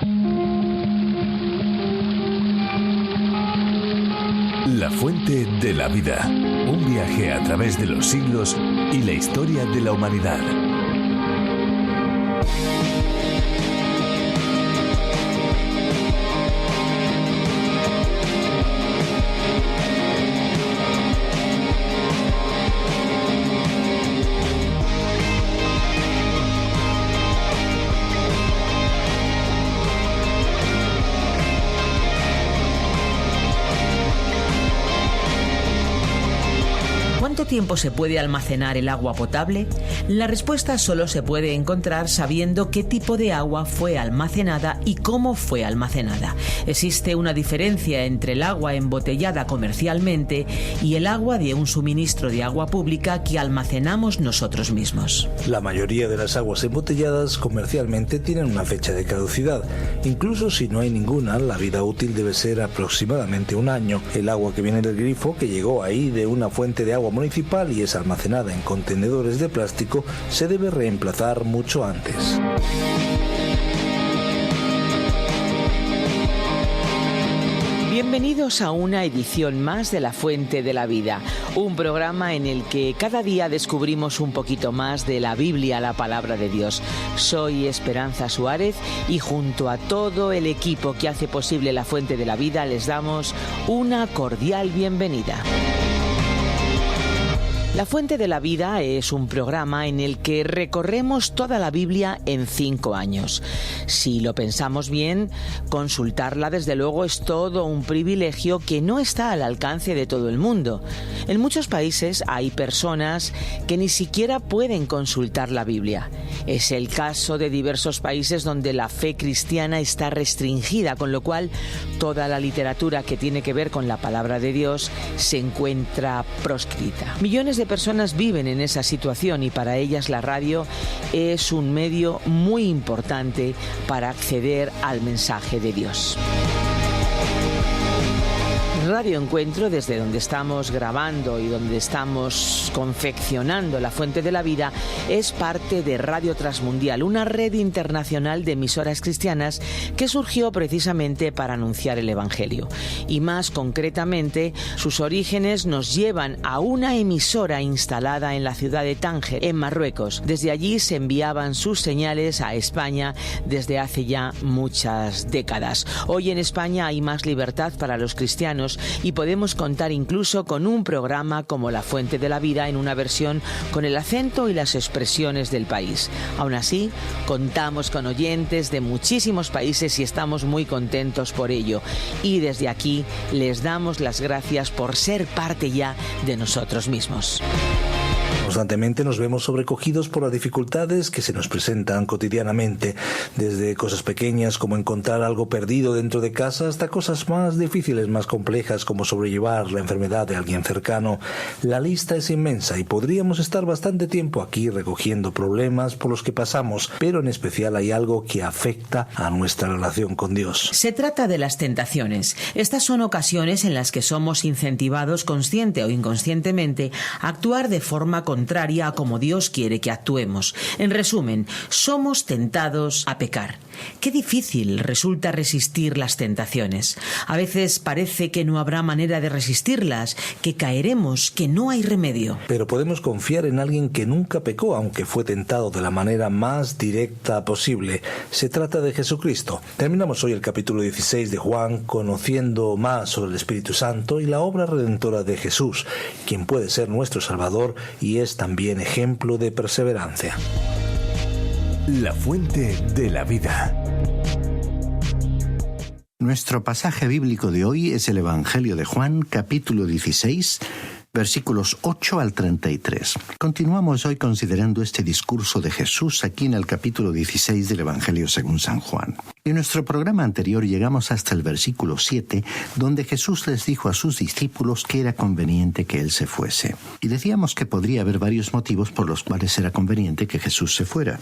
La fuente de la vida. Un viaje a través de los siglos y la historia de la humanidad. ¿Cuánto tiempo se puede almacenar el agua potable? La respuesta solo se puede encontrar sabiendo qué tipo de agua fue almacenada y cómo fue almacenada. Existe una diferencia entre el agua embotellada comercialmente y el agua de un suministro de agua pública que almacenamos nosotros mismos. La mayoría de las aguas embotelladas comercialmente tienen una fecha de caducidad. Incluso si no hay ninguna, la vida útil debe ser aproximadamente un año. El agua que viene del grifo, que llegó ahí de una fuente de agua municipal y es almacenada en contenedores de plástico, se debe reemplazar mucho antes. Bienvenidos a una edición más de La Fuente de la Vida, un programa en el que cada día descubrimos un poquito más de la Biblia, la palabra de Dios. Soy Esperanza Suárez y junto a todo el equipo que hace posible La Fuente de la Vida les damos una cordial bienvenida. La Fuente de la Vida es un programa en el que recorremos toda la Biblia en 5 años. Si lo pensamos bien, consultarla desde luego es todo un privilegio que no está al alcance de todo el mundo. En muchos países hay personas que ni siquiera pueden consultar la Biblia. Es el caso de diversos países donde la fe cristiana está restringida, con lo cual toda la literatura que tiene que ver con la palabra de Dios se encuentra proscrita. Millones de personas viven en esa situación y para ellas la radio es un medio muy importante para acceder al mensaje de Dios. Radio Encuentro, desde donde estamos grabando y donde estamos confeccionando La Fuente de la Vida, es parte de Radio Transmundial, una red internacional de emisoras cristianas que surgió precisamente para anunciar el Evangelio. Y más concretamente, sus orígenes nos llevan a una emisora instalada en la ciudad de Tánger, en Marruecos. Desde allí se enviaban sus señales a España desde hace ya muchas décadas. Hoy en España hay más libertad para los cristianos y podemos contar incluso con un programa como La Fuente de la Vida en una versión con el acento y las expresiones del país. Aún así, contamos con oyentes de muchísimos países y estamos muy contentos por ello. Y desde aquí les damos las gracias por ser parte ya de nosotros mismos. Constantemente nos vemos sobrecogidos por las dificultades que se nos presentan cotidianamente, desde cosas pequeñas como encontrar algo perdido dentro de casa hasta cosas más difíciles, más complejas como sobrellevar la enfermedad de alguien cercano. La lista es inmensa y podríamos estar bastante tiempo aquí recogiendo problemas por los que pasamos, pero en especial hay algo que afecta a nuestra relación con Dios. Se trata de las tentaciones. Estas son ocasiones en las que somos incentivados consciente o inconscientemente a actuar de forma contraria a como Dios quiere que actuemos. En resumen, somos tentados a pecar. Qué difícil resulta resistir las tentaciones. A veces parece que no habrá manera de resistirlas, que caeremos, que no hay remedio. Pero podemos confiar en alguien que nunca pecó, aunque fue tentado de la manera más directa posible. Se trata de Jesucristo. Terminamos hoy el capítulo 16 de Juan, conociendo más sobre el Espíritu Santo y la obra redentora de Jesús, quien puede ser nuestro Salvador y es también ejemplo de perseverancia. La Fuente de la Vida. Nuestro pasaje bíblico de hoy es el Evangelio de Juan, capítulo 16, versículos 8 al 33. Continuamos hoy considerando este discurso de Jesús aquí en el capítulo 16 del Evangelio según San Juan. En nuestro programa anterior llegamos hasta el versículo 7, donde Jesús les dijo a sus discípulos que era conveniente que Él se fuese. Y decíamos que podría haber varios motivos por los cuales era conveniente que Jesús se fuera.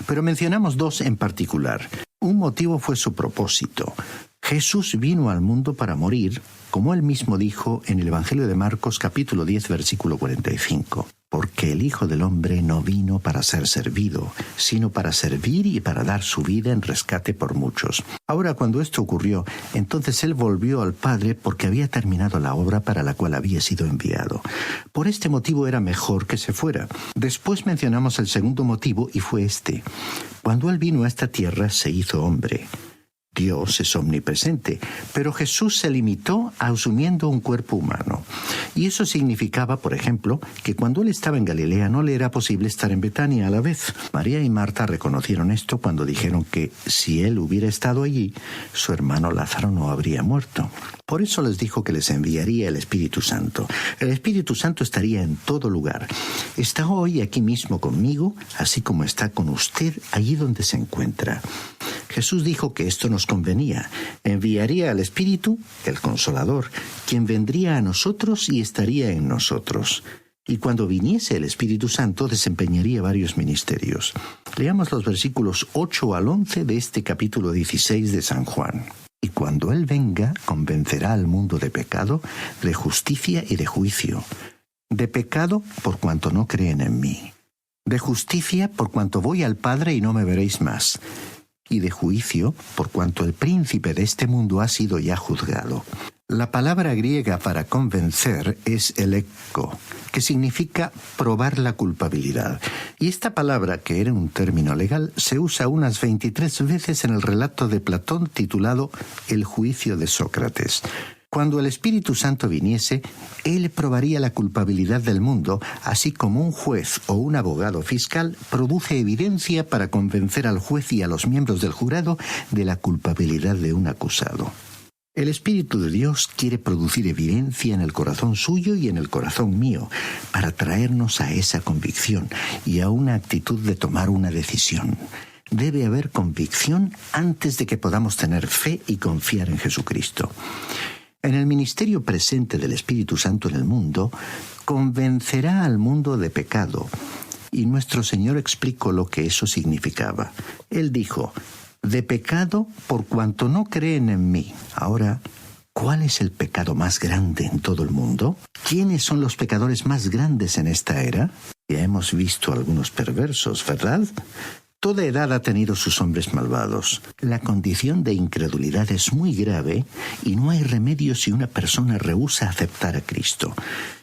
Pero mencionamos 2 en particular. Un motivo fue su propósito. Jesús vino al mundo para morir, como Él mismo dijo en el Evangelio de Marcos, capítulo 10, versículo 45. porque el Hijo del Hombre no vino para ser servido, sino para servir y para dar su vida en rescate por muchos. Ahora, cuando esto ocurrió, entonces él volvió al Padre porque había terminado la obra para la cual había sido enviado. Por este motivo era mejor que se fuera. Después mencionamos el segundo motivo y fue este. Cuando él vino a esta tierra, se hizo hombre. Dios es omnipresente, pero Jesús se limitó asumiendo un cuerpo humano. Y eso significaba, por ejemplo, que cuando él estaba en Galilea no le era posible estar en Betania a la vez. María y Marta reconocieron esto cuando dijeron que si él hubiera estado allí, su hermano Lázaro no habría muerto. Por eso les dijo que les enviaría el Espíritu Santo. El Espíritu Santo estaría en todo lugar. Está hoy aquí mismo conmigo, así como está con usted allí donde se encuentra. Jesús dijo que esto nos convenía. Enviaría al Espíritu, el Consolador, quien vendría a nosotros y estaría en nosotros. Y cuando viniese el Espíritu Santo, desempeñaría varios ministerios. Leamos los versículos 8 al 11 de este capítulo 16 de San Juan. Y cuando Él venga, convencerá al mundo de pecado, de justicia y de juicio. De pecado, por cuanto no creen en mí. De justicia, por cuanto voy al Padre y no me veréis más. Y de juicio, por cuanto el príncipe de este mundo ha sido ya juzgado. La palabra griega para convencer es elekko, que significa probar la culpabilidad. Y esta palabra, que era un término legal, se usa unas 23 veces en el relato de Platón titulado El juicio de Sócrates. Cuando el Espíritu Santo viniese, Él probaría la culpabilidad del mundo, así como un juez o un abogado fiscal produce evidencia para convencer al juez y a los miembros del jurado de la culpabilidad de un acusado. El Espíritu de Dios quiere producir evidencia en el corazón suyo y en el corazón mío, para traernos a esa convicción y a una actitud de tomar una decisión. Debe haber convicción antes de que podamos tener fe y confiar en Jesucristo. En el ministerio presente del Espíritu Santo en el mundo, convencerá al mundo de pecado. Y nuestro Señor explicó lo que eso significaba. Él dijo, de pecado por cuanto no creen en mí. Ahora, ¿cuál es el pecado más grande en todo el mundo? ¿Quiénes son los pecadores más grandes en esta era? Ya hemos visto algunos perversos, ¿verdad? Toda edad ha tenido sus hombres malvados. La condición de incredulidad es muy grave y no hay remedio si una persona rehúsa aceptar a Cristo.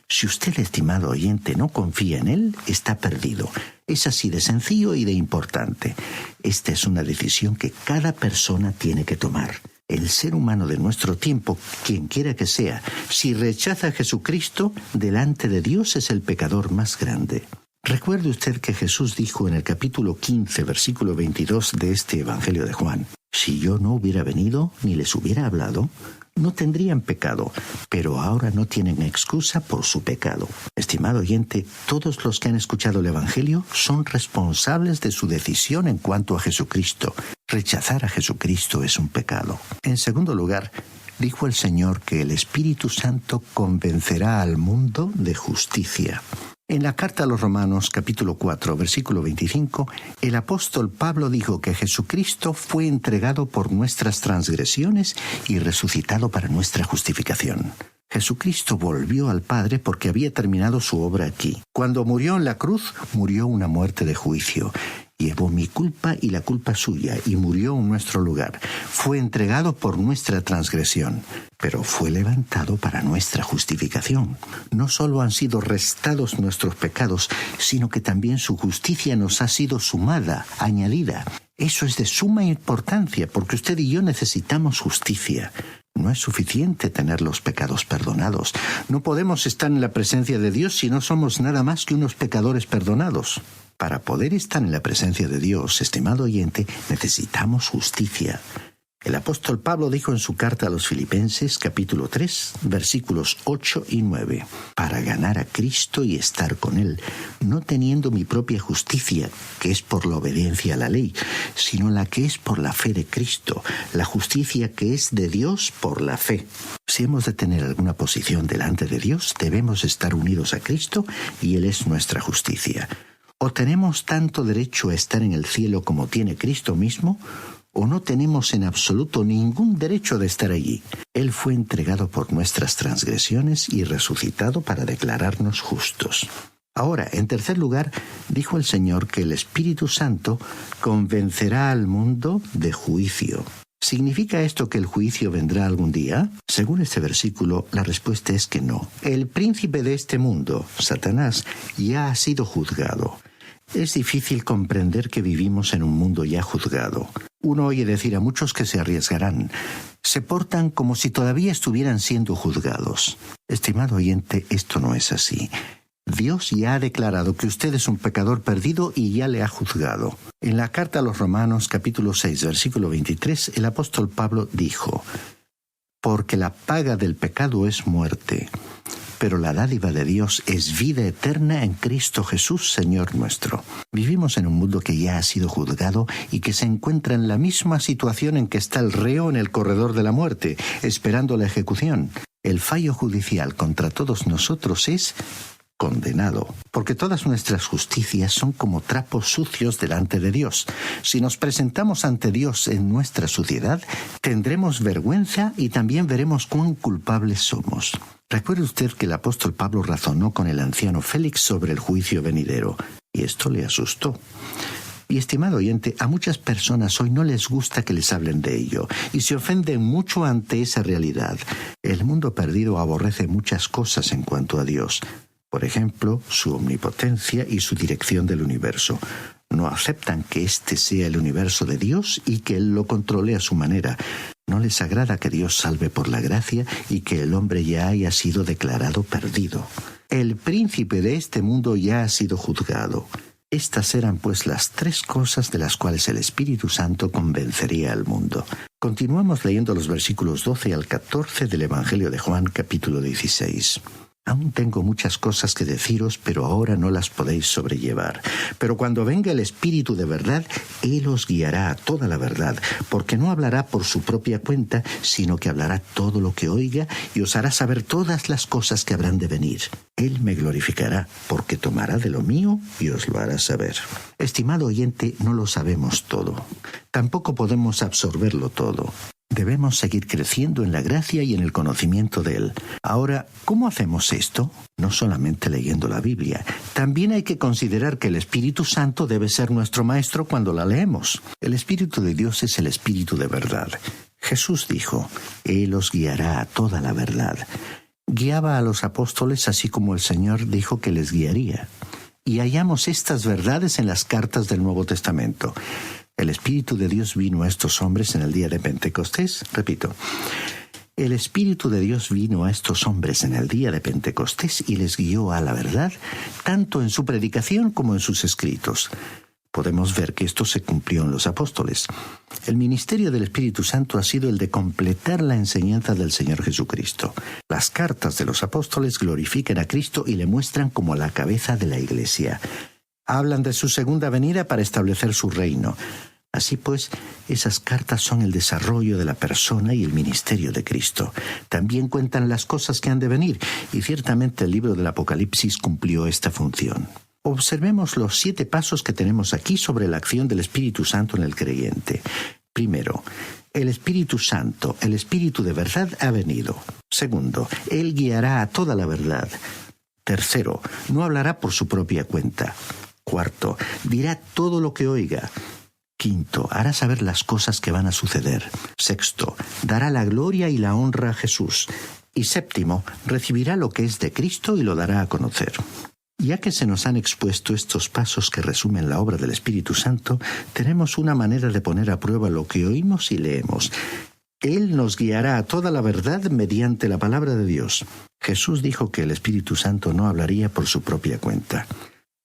Si usted, estimado oyente, no confía en Él, está perdido. Es así de sencillo y de importante. Esta es una decisión que cada persona tiene que tomar. El ser humano de nuestro tiempo, quien quiera que sea, si rechaza a Jesucristo, delante de Dios es el pecador más grande. Recuerde usted que Jesús dijo en el capítulo 15, versículo 22 de este Evangelio de Juan, si yo no hubiera venido ni les hubiera hablado, no tendrían pecado, pero ahora no tienen excusa por su pecado. Estimado oyente, todos los que han escuchado el Evangelio son responsables de su decisión en cuanto a Jesucristo. Rechazar a Jesucristo es un pecado. En segundo lugar, dijo el Señor que el Espíritu Santo convencerá al mundo de justicia. En la carta a los Romanos, capítulo 4, versículo 25, el apóstol Pablo dijo que Jesucristo fue entregado por nuestras transgresiones y resucitado para nuestra justificación. Jesucristo volvió al Padre porque había terminado su obra aquí. Cuando murió en la cruz, murió una muerte de juicio. Llevó mi culpa y la culpa suya y murió en nuestro lugar. Fue entregado por nuestra transgresión, pero fue levantado para nuestra justificación. No solo han sido restados nuestros pecados, sino que también su justicia nos ha sido sumada, añadida. Eso es de suma importancia porque usted y yo necesitamos justicia. No es suficiente tener los pecados perdonados. No podemos estar en la presencia de Dios si no somos nada más que unos pecadores perdonados. Para poder estar en la presencia de Dios, estimado oyente, necesitamos justicia. El apóstol Pablo dijo en su carta a los Filipenses, capítulo 3, versículos 8 y 9, para ganar a Cristo y estar con Él, no teniendo mi propia justicia, que es por la obediencia a la ley, sino la que es por la fe de Cristo, la justicia que es de Dios por la fe. Si hemos de tener alguna posición delante de Dios, debemos estar unidos a Cristo y Él es nuestra justicia. O tenemos tanto derecho a estar en el cielo como tiene Cristo mismo, o no tenemos en absoluto ningún derecho de estar allí. Él fue entregado por nuestras transgresiones y resucitado para declararnos justos. Ahora, en tercer lugar, dijo el Señor que el Espíritu Santo convencerá al mundo de juicio. ¿Significa esto que el juicio vendrá algún día? Según este versículo, la respuesta es que no. El príncipe de este mundo, Satanás, ya ha sido juzgado. Es difícil comprender que vivimos en un mundo ya juzgado. Uno oye decir a muchos que se arriesgarán. Se portan como si todavía estuvieran siendo juzgados. Estimado oyente, esto no es así. Dios ya ha declarado que usted es un pecador perdido y ya le ha juzgado. En la carta a los Romanos, capítulo 6, versículo 23, el apóstol Pablo dijo: «Porque la paga del pecado es muerte, pero la dádiva de Dios es vida eterna en Cristo Jesús, Señor nuestro». Vivimos en un mundo que ya ha sido juzgado y que se encuentra en la misma situación en que está el reo en el corredor de la muerte, esperando la ejecución. El fallo judicial contra todos nosotros es condenado, porque todas nuestras justicias son como trapos sucios delante de Dios. Si nos presentamos ante Dios en nuestra suciedad, tendremos vergüenza y también veremos cuán culpables somos. Recuerde usted que el apóstol Pablo razonó con el anciano Félix sobre el juicio venidero, y esto le asustó. Y estimado oyente, a muchas personas hoy no les gusta que les hablen de ello, y se ofenden mucho ante esa realidad. El mundo perdido aborrece muchas cosas en cuanto a Dios. Por ejemplo, su omnipotencia y su dirección del universo. No aceptan que este sea el universo de Dios y que Él lo controle a su manera. No les agrada que Dios salve por la gracia y que el hombre ya haya sido declarado perdido. El príncipe de este mundo ya ha sido juzgado. Estas eran pues las tres cosas de las cuales el Espíritu Santo convencería al mundo. Continuamos leyendo los versículos 12 al 14 del Evangelio de Juan, capítulo 16. Aún tengo muchas cosas que deciros, pero ahora no las podéis sobrellevar. Pero cuando venga el Espíritu de verdad, Él os guiará a toda la verdad, porque no hablará por su propia cuenta, sino que hablará todo lo que oiga y os hará saber todas las cosas que habrán de venir. Él me glorificará, porque tomará de lo mío y os lo hará saber. Estimado oyente, no lo sabemos todo. Tampoco podemos absorberlo todo. Debemos seguir creciendo en la gracia y en el conocimiento de Él. Ahora, ¿cómo hacemos esto? No solamente leyendo la Biblia. También hay que considerar que el Espíritu Santo debe ser nuestro maestro cuando la leemos. El Espíritu de Dios es el Espíritu de verdad. Jesús dijo: «Él os guiará a toda la verdad». Guiaba a los apóstoles así como el Señor dijo que les guiaría. Y hallamos estas verdades en las cartas del Nuevo Testamento. El Espíritu de Dios vino a estos hombres en el día de Pentecostés. Repito, el Espíritu de Dios vino a estos hombres en el día de Pentecostés y les guió a la verdad, tanto en su predicación como en sus escritos. Podemos ver que esto se cumplió en los apóstoles. El ministerio del Espíritu Santo ha sido el de completar la enseñanza del Señor Jesucristo. Las cartas de los apóstoles glorifican a Cristo y le muestran como la cabeza de la Iglesia. Hablan de su segunda venida para establecer su reino. Así pues, esas cartas son el desarrollo de la persona y el ministerio de Cristo. También cuentan las cosas que han de venir, y ciertamente el libro del Apocalipsis cumplió esta función. Observemos los 7 pasos que tenemos aquí sobre la acción del Espíritu Santo en el creyente. Primero, el Espíritu Santo, el Espíritu de verdad, ha venido. Segundo, Él guiará a toda la verdad. Tercero, no hablará por su propia cuenta. Cuarto, dirá todo lo que oiga. Quinto, hará saber las cosas que van a suceder. Sexto, dará la gloria y la honra a Jesús. Y séptimo, recibirá lo que es de Cristo y lo dará a conocer. Ya que se nos han expuesto estos pasos que resumen la obra del Espíritu Santo, tenemos una manera de poner a prueba lo que oímos y leemos. Él nos guiará a toda la verdad mediante la palabra de Dios. Jesús dijo que el Espíritu Santo no hablaría por su propia cuenta.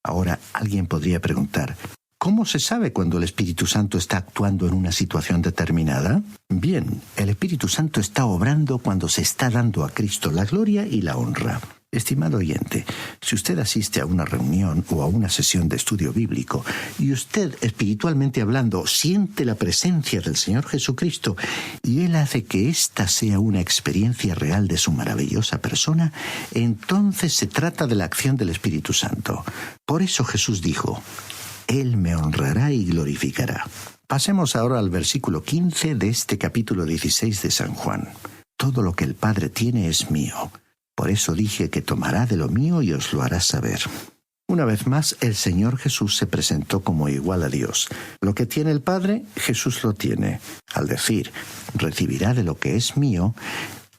Ahora, alguien podría preguntar: ¿cómo se sabe cuando el Espíritu Santo está actuando en una situación determinada? Bien, el Espíritu Santo está obrando cuando se está dando a Cristo la gloria y la honra. Estimado oyente, si usted asiste a una reunión o a una sesión de estudio bíblico y usted, espiritualmente hablando, siente la presencia del Señor Jesucristo y Él hace que ésta sea una experiencia real de su maravillosa persona, entonces se trata de la acción del Espíritu Santo. Por eso Jesús dijo: «Él me honrará y glorificará». Pasemos ahora al versículo 15 de este capítulo 16 de San Juan. «Todo lo que el Padre tiene es mío. Por eso dije que tomará de lo mío y os lo hará saber». Una vez más, el Señor Jesús se presentó como igual a Dios. Lo que tiene el Padre, Jesús lo tiene. Al decir, recibirá de lo que es mío,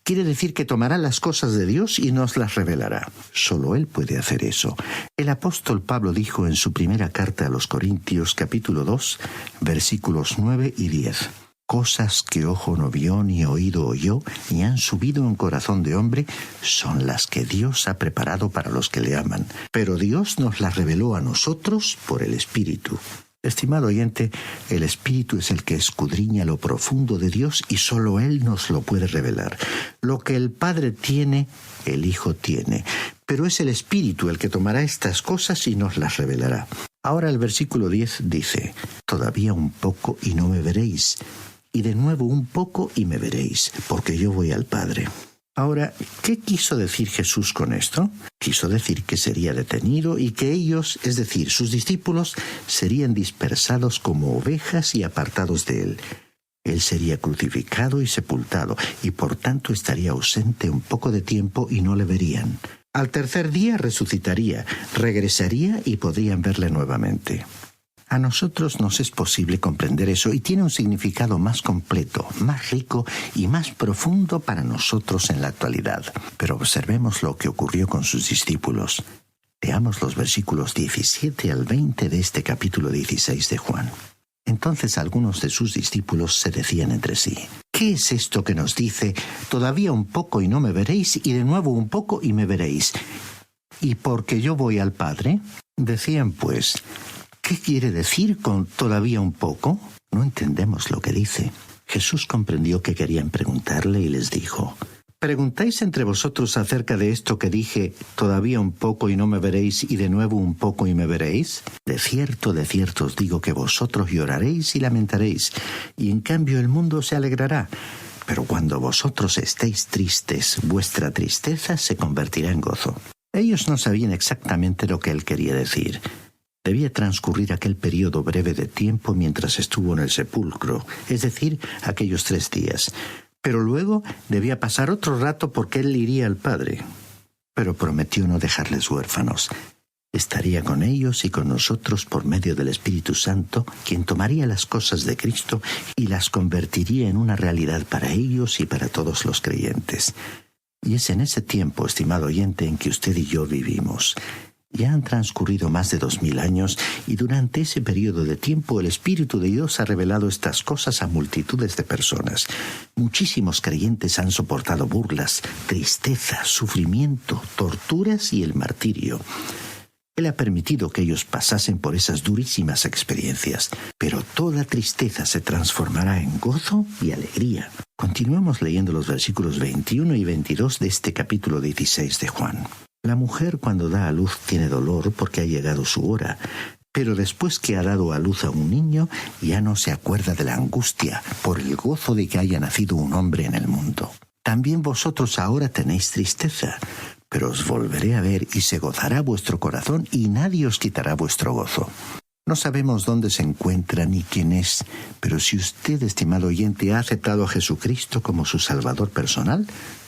quiere decir que tomará las cosas de Dios y nos las revelará. Solo Él puede hacer eso. El apóstol Pablo dijo en su primera carta a los Corintios, capítulo 2, versículos 9 y 10. Cosas que ojo no vio, ni oído oyó, ni han subido en corazón de hombre, son las que Dios ha preparado para los que le aman. Pero Dios nos las reveló a nosotros por el Espíritu. Estimado oyente, el Espíritu es el que escudriña lo profundo de Dios y solo Él nos lo puede revelar. Lo que el Padre tiene, el Hijo tiene. Pero es el Espíritu el que tomará estas cosas y nos las revelará. Ahora el versículo 10 dice, todavía un poco y no me veréis, y de nuevo un poco y me veréis, porque yo voy al Padre. Ahora, ¿qué quiso decir Jesús con esto? Quiso decir que sería detenido y que ellos, es decir, sus discípulos, serían dispersados como ovejas y apartados de él. Él sería crucificado y sepultado, y por tanto estaría ausente un poco de tiempo y no le verían. Al tercer día resucitaría, regresaría y podrían verle nuevamente. A nosotros nos es posible comprender eso y tiene un significado más completo, más rico y más profundo para nosotros en la actualidad. Pero observemos lo que ocurrió con sus discípulos. Leamos los versículos 17 al 20 de este capítulo 16 de Juan. Entonces algunos de sus discípulos se decían entre sí, ¿qué es esto que nos dice, todavía un poco y no me veréis, y de nuevo un poco y me veréis? ¿Y porque yo voy al Padre? Decían pues, ¿qué quiere decir con todavía un poco? No entendemos lo que dice. Jesús comprendió que querían preguntarle y les dijo, ¿preguntáis entre vosotros acerca de esto que dije, todavía un poco y no me veréis, y de nuevo un poco y me veréis? De cierto os digo que vosotros lloraréis y lamentaréis, y en cambio el mundo se alegrará. Pero cuando vosotros estéis tristes, vuestra tristeza se convertirá en gozo. Ellos no sabían exactamente lo que él quería decir. Debía transcurrir aquel periodo breve de tiempo mientras estuvo en el sepulcro, es decir, aquellos 3 días. Pero luego debía pasar otro rato porque él iría al Padre. Pero prometió no dejarles huérfanos. Estaría con ellos y con nosotros por medio del Espíritu Santo, quien tomaría las cosas de Cristo y las convertiría en una realidad para ellos y para todos los creyentes. Y es en ese tiempo, estimado oyente, en que usted y yo vivimos. Ya han transcurrido más de 2000 años y durante ese periodo de tiempo el Espíritu de Dios ha revelado estas cosas a multitudes de personas. Muchísimos creyentes han soportado burlas, tristeza, sufrimiento, torturas y el martirio. Él ha permitido que ellos pasasen por esas durísimas experiencias, pero toda tristeza se transformará en gozo y alegría. Continuemos leyendo los versículos 21 y 22 de este capítulo 16 de Juan. La mujer cuando da a luz tiene dolor porque ha llegado su hora, pero después que ha dado a luz a un niño ya no se acuerda de la angustia por el gozo de que haya nacido un hombre en el mundo. También vosotros ahora tenéis tristeza, pero os volveré a ver y se gozará vuestro corazón y nadie os quitará vuestro gozo. No sabemos dónde se encuentra ni quién es, pero si usted, estimado oyente, ha aceptado a Jesucristo como su Salvador personal,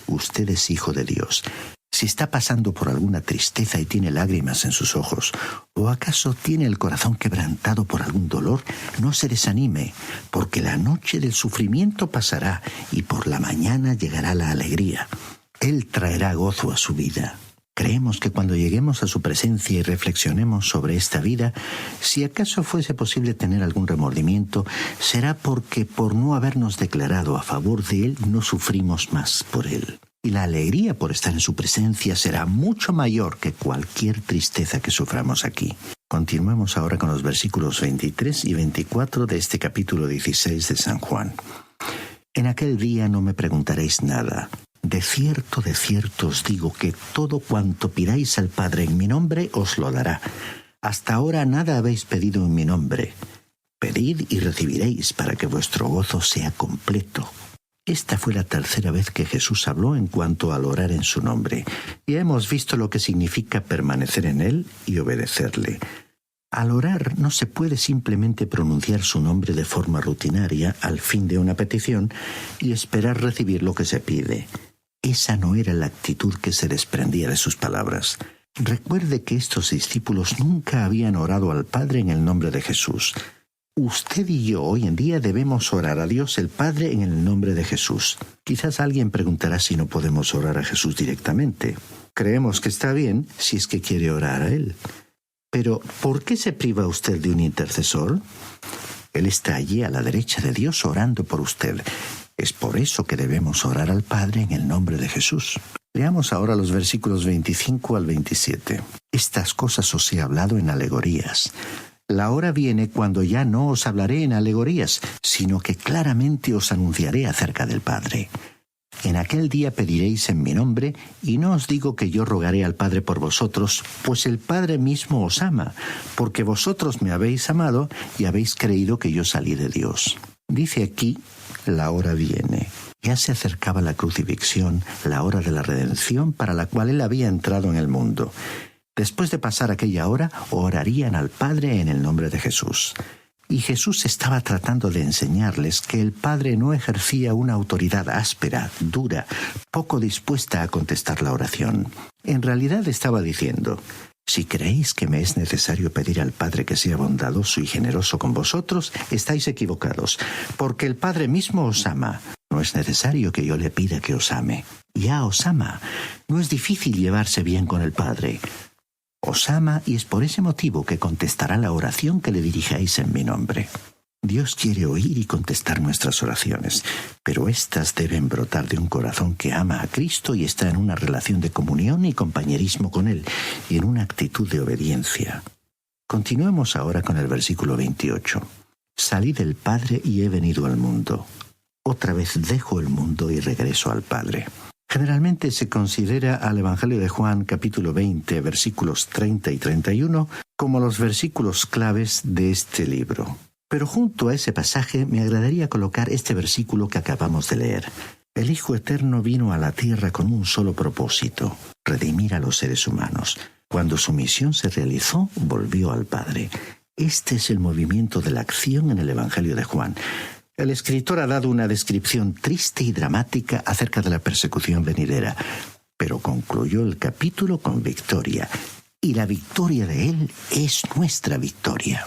usted es hijo de Dios. Si está pasando por alguna tristeza y tiene lágrimas en sus ojos, o acaso tiene el corazón quebrantado por algún dolor, no se desanime, porque la noche del sufrimiento pasará y por la mañana llegará la alegría. Él traerá gozo a su vida. Creemos que cuando lleguemos a su presencia y reflexionemos sobre esta vida, si acaso fuese posible tener algún remordimiento, será porque por no habernos declarado a favor de Él no sufrimos más por Él. Y la alegría por estar en su presencia será mucho mayor que cualquier tristeza que suframos aquí. Continuemos ahora con los versículos 23 y 24 de este capítulo 16 de San Juan. En aquel día no me preguntaréis nada. De cierto os digo que todo cuanto pidáis al Padre en mi nombre os lo dará. Hasta ahora nada habéis pedido en mi nombre. Pedid y recibiréis para que vuestro gozo sea completo. Esta fue la tercera vez que Jesús habló en cuanto al orar en su nombre. Ya hemos visto lo que significa permanecer en Él y obedecerle. Al orar no se puede simplemente pronunciar su nombre de forma rutinaria al fin de una petición y esperar recibir lo que se pide. Esa no era la actitud que se desprendía de sus palabras. Recuerde que estos discípulos nunca habían orado al Padre en el nombre de Jesús. Usted y yo hoy en día debemos orar a Dios el Padre en el nombre de Jesús. Quizás alguien preguntará si no podemos orar a Jesús directamente. Creemos que está bien si es que quiere orar a Él. Pero, ¿por qué se priva usted de un intercesor? Él está allí a la derecha de Dios orando por usted. Es por eso que debemos orar al Padre en el nombre de Jesús. Leamos ahora los versículos 25 al 27. Estas cosas os he hablado en alegorías. La hora viene cuando ya no os hablaré en alegorías, sino que claramente os anunciaré acerca del Padre. En aquel día pediréis en mi nombre, y no os digo que yo rogaré al Padre por vosotros, pues el Padre mismo os ama, porque vosotros me habéis amado y habéis creído que yo salí de Dios. Dice aquí, la hora viene. Ya se acercaba la crucifixión, la hora de la redención para la cual Él había entrado en el mundo. Después de pasar aquella hora, orarían al Padre en el nombre de Jesús. Y Jesús estaba tratando de enseñarles que el Padre no ejercía una autoridad áspera, dura, poco dispuesta a contestar la oración. En realidad estaba diciendo, si creéis que me es necesario pedir al Padre que sea bondadoso y generoso con vosotros, estáis equivocados, porque el Padre mismo os ama. No es necesario que yo le pida que os ame. Ya os ama. No es difícil llevarse bien con el Padre. Os ama y es por ese motivo que contestará la oración que le dirijáis en mi nombre. Dios quiere oír y contestar nuestras oraciones, pero éstas deben brotar de un corazón que ama a Cristo y está en una relación de comunión y compañerismo con Él, y en una actitud de obediencia. Continuemos ahora con el versículo 28. Salí del Padre y he venido al mundo. Otra vez dejo el mundo y regreso al Padre. Generalmente se considera al Evangelio de Juan capítulo 20, versículos 30 y 31 como los versículos claves de este libro. Pero junto a ese pasaje me agradaría colocar este versículo que acabamos de leer. El Hijo Eterno vino a la tierra con un solo propósito, redimir a los seres humanos. Cuando su misión se realizó, volvió al Padre. Este es el movimiento de la acción en el Evangelio de Juan. El escritor ha dado una descripción triste y dramática acerca de la persecución venidera, pero concluyó el capítulo con victoria, y la victoria de Él es nuestra victoria.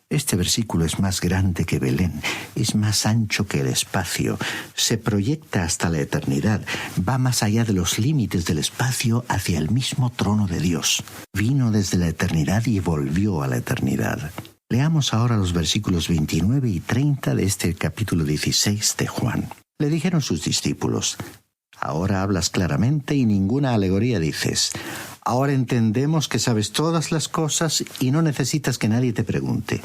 Este versículo es más grande que Belén, es más ancho que el espacio, se proyecta hasta la eternidad, va más allá de los límites del espacio hacia el mismo trono de Dios. Vino desde la eternidad y volvió a la eternidad. Leamos ahora los versículos 29 y 30 de este capítulo 16 de Juan. Le dijeron sus discípulos, ahora hablas claramente y ninguna alegoría dices. Ahora entendemos que sabes todas las cosas y no necesitas que nadie te pregunte.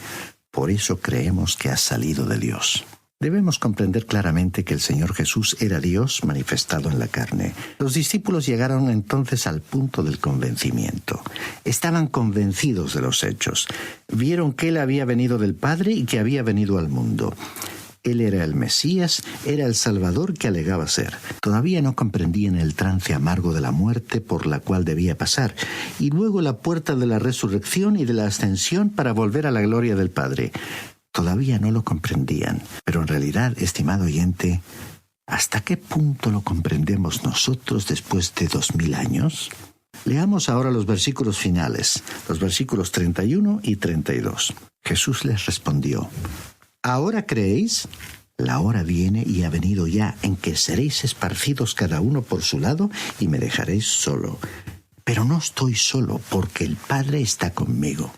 Por eso creemos que has salido de Dios. Debemos comprender claramente que el Señor Jesús era Dios manifestado en la carne. Los discípulos llegaron entonces al punto del convencimiento. Estaban convencidos de los hechos. Vieron que Él había venido del Padre y que había venido al mundo. Él era el Mesías, era el Salvador que alegaba ser. Todavía no comprendían el trance amargo de la muerte por la cual debía pasar, y luego la puerta de la resurrección y de la ascensión para volver a la gloria del Padre. Todavía no lo comprendían, pero en realidad, estimado oyente, ¿hasta qué punto lo comprendemos nosotros después de 2000 años? Leamos ahora los versículos finales, los versículos 31 y 32. Jesús les respondió, ¿ahora creéis? La hora viene y ha venido ya en que seréis esparcidos cada uno por su lado y me dejaréis solo. Pero no estoy solo, porque el Padre está conmigo.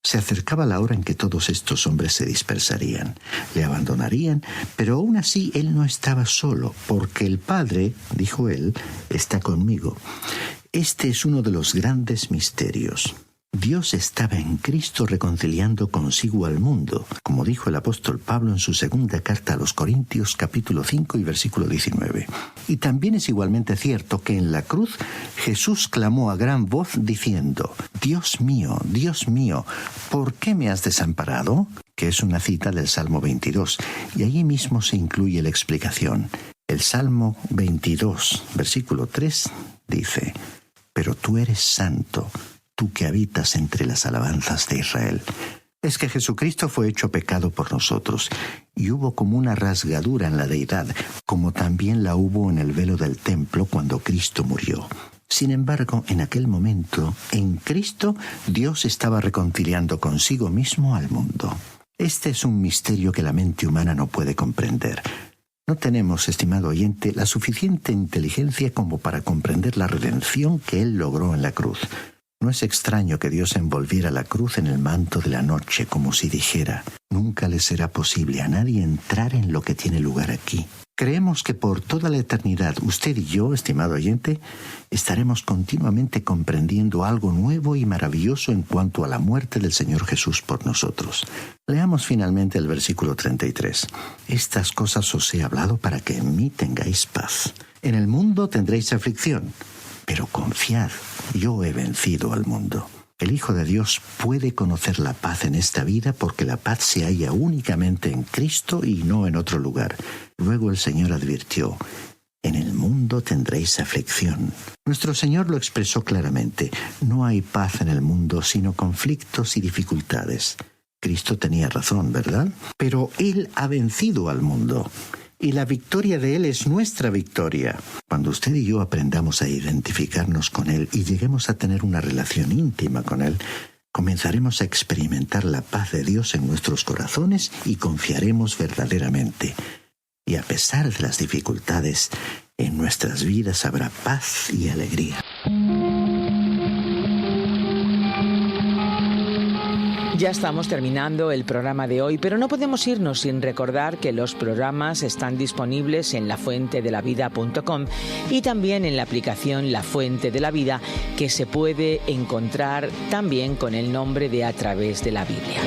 Se acercaba la hora en que todos estos hombres se dispersarían, le abandonarían, pero aún así Él no estaba solo, porque el Padre, dijo Él, está conmigo. Este es uno de los grandes misterios. Dios estaba en Cristo reconciliando consigo al mundo, como dijo el apóstol Pablo en su segunda carta a los Corintios, capítulo 5 y versículo 19. Y también es igualmente cierto que en la cruz Jesús clamó a gran voz diciendo, Dios mío, ¿por qué me has desamparado? Que es una cita del Salmo 22, y allí mismo se incluye la explicación. El Salmo 22, versículo 3, dice, pero tú eres santo, tú que habitas entre las alabanzas de Israel. Es que Jesucristo fue hecho pecado por nosotros, y hubo como una rasgadura en la deidad, como también la hubo en el velo del templo cuando Cristo murió. Sin embargo, en aquel momento, en Cristo, Dios estaba reconciliando consigo mismo al mundo. Este es un misterio que la mente humana no puede comprender. No tenemos, estimado oyente, la suficiente inteligencia como para comprender la redención que Él logró en la cruz. No es extraño que Dios envolviera la cruz en el manto de la noche, como si dijera: nunca le será posible a nadie entrar en lo que tiene lugar aquí. Creemos que por toda la eternidad, usted y yo, estimado oyente, estaremos continuamente comprendiendo algo nuevo y maravilloso en cuanto a la muerte del Señor Jesús por nosotros. Leamos finalmente el versículo 33. Estas cosas os he hablado para que en mí tengáis paz. En el mundo tendréis aflicción, pero confiad, yo he vencido al mundo. El Hijo de Dios puede conocer la paz en esta vida porque la paz se halla únicamente en Cristo y no en otro lugar. Luego el Señor advirtió: en el mundo tendréis aflicción. Nuestro Señor lo expresó claramente: no hay paz en el mundo sino conflictos y dificultades. Cristo tenía razón, ¿verdad? Pero Él ha vencido al mundo. Y la victoria de Él es nuestra victoria. Cuando usted y yo aprendamos a identificarnos con Él y lleguemos a tener una relación íntima con Él, comenzaremos a experimentar la paz de Dios en nuestros corazones y confiaremos verdaderamente. Y a pesar de las dificultades, en nuestras vidas habrá paz y alegría. Ya estamos terminando el programa de hoy, pero no podemos irnos sin recordar que los programas están disponibles en lafuentedelavida.com y también en la aplicación La Fuente de la Vida, que se puede encontrar también con el nombre de A Través de la Biblia.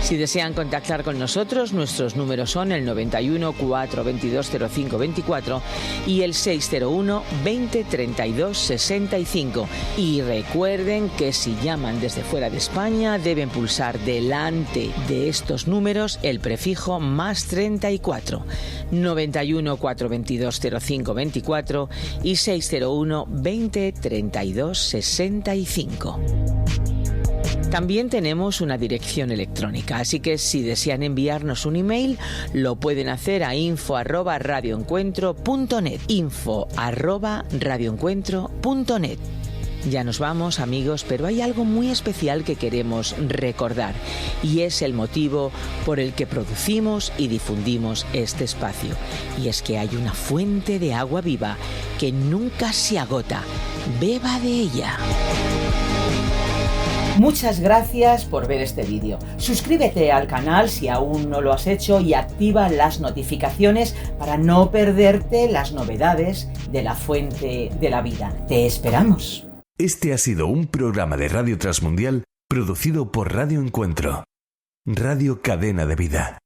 Si desean contactar con nosotros, nuestros números son el 91 422 05 24 y el 601 20 32 65. Y recuerden que si llaman desde fuera de España, deben pulsar delante de estos números el prefijo más 34, 91 422 05 24 y 601 20 32 65. También tenemos una dirección electrónica, así que si desean enviarnos un email, lo pueden hacer a info@radioencuentro.net, info@radioencuentro.net. Ya nos vamos, amigos, pero hay algo muy especial que queremos recordar y es el motivo por el que producimos y difundimos este espacio. Y es que hay una fuente de agua viva que nunca se agota. Beba de ella. Muchas gracias por ver este vídeo. Suscríbete al canal si aún no lo has hecho y activa las notificaciones para no perderte las novedades de la Fuente de la Vida. ¡Te esperamos! Este ha sido un programa de Radio Transmundial producido por Radio Encuentro, Radio Cadena de Vida.